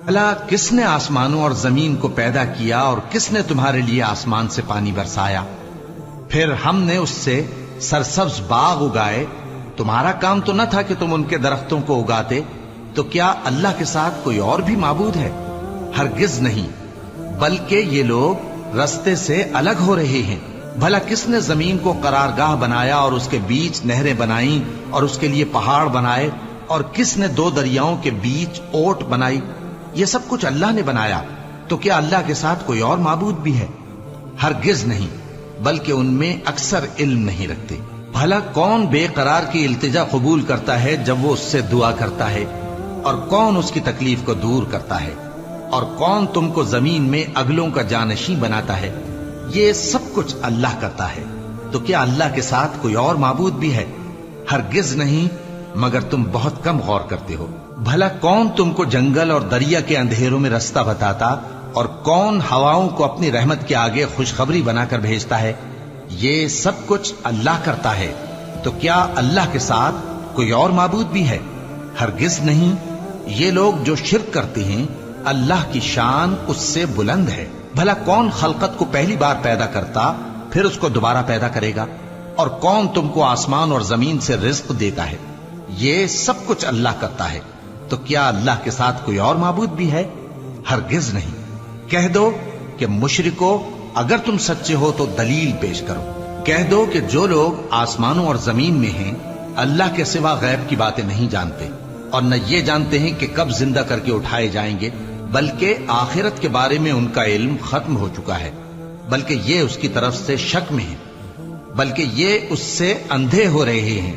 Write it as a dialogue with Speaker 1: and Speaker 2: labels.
Speaker 1: بھلا کس نے آسمانوں اور زمین کو پیدا کیا اور کس نے تمہارے لیے آسمان سے پانی برسایا؟ پھر ہم نے اس سے سرسبز باغ اگائے، تمہارا کام تو نہ تھا کہ تم ان کے درختوں کو اگاتے؟ تو کیا اللہ کے ساتھ کوئی اور بھی معبود ہے؟ ہرگز نہیں، بلکہ یہ لوگ رستے سے الگ ہو رہے ہیں۔ بھلا کس نے زمین کو قرارگاہ بنایا اور اس کے بیچ نہریں بنائیں اور اس کے لیے پہاڑ بنائے، اور کس نے دو دریاؤں کے بیچ اوٹ بنائی؟ یہ سب کچھ اللہ نے بنایا، تو کیا اللہ کے ساتھ کوئی اور معبود بھی ہے؟ ہرگز نہیں، بلکہ ان میں اکثر علم نہیں رکھتے۔ بھلا کون بے قرار کی التجا قبول کرتا ہے جب وہ اس سے دعا کرتا ہے، اور کون اس کی تکلیف کو دور کرتا ہے؟ اور کون تم کو زمین میں اگلوں کا جانشین بناتا ہے؟ یہ سب کچھ اللہ کرتا ہے، تو کیا اللہ کے ساتھ کوئی اور معبود بھی ہے؟ ہرگز نہیں، مگر تم بہت کم غور کرتے ہو۔ بھلا کون تم کو جنگل اور دریا کے اندھیروں میں رستہ بتاتا، اور کون ہواؤں کو اپنی رحمت کے آگے خوشخبری بنا کر بھیجتا ہے؟ یہ سب کچھ اللہ کرتا ہے، تو کیا اللہ کے ساتھ کوئی اور معبود بھی ہے؟ ہرگز نہیں، یہ لوگ جو شرک کرتے ہیں اللہ کی شان اس سے بلند ہے۔ بھلا کون خلقت کو پہلی بار پیدا کرتا پھر اس کو دوبارہ پیدا کرے گا؟ اور کون تم کو آسمان اور زمین سے رزق دیتا ہے؟ یہ سب کچھ اللہ کرتا ہے، تو کیا اللہ کے ساتھ کوئی اور معبود بھی ہے؟ ہرگز نہیں۔ کہہ دو کہ مشرکو، اگر تم سچے ہو تو دلیل پیش کرو۔ کہہ دو کہ جو لوگ آسمانوں اور زمین میں ہیں اللہ کے سوا غیب کی باتیں نہیں جانتے، اور نہ یہ جانتے ہیں کہ کب زندہ کر کے اٹھائے جائیں گے، بلکہ آخرت کے بارے میں ان کا علم ختم ہو چکا ہے، بلکہ یہ اس کی طرف سے شک میں ہیں، بلکہ یہ اس سے اندھے ہو رہے ہیں۔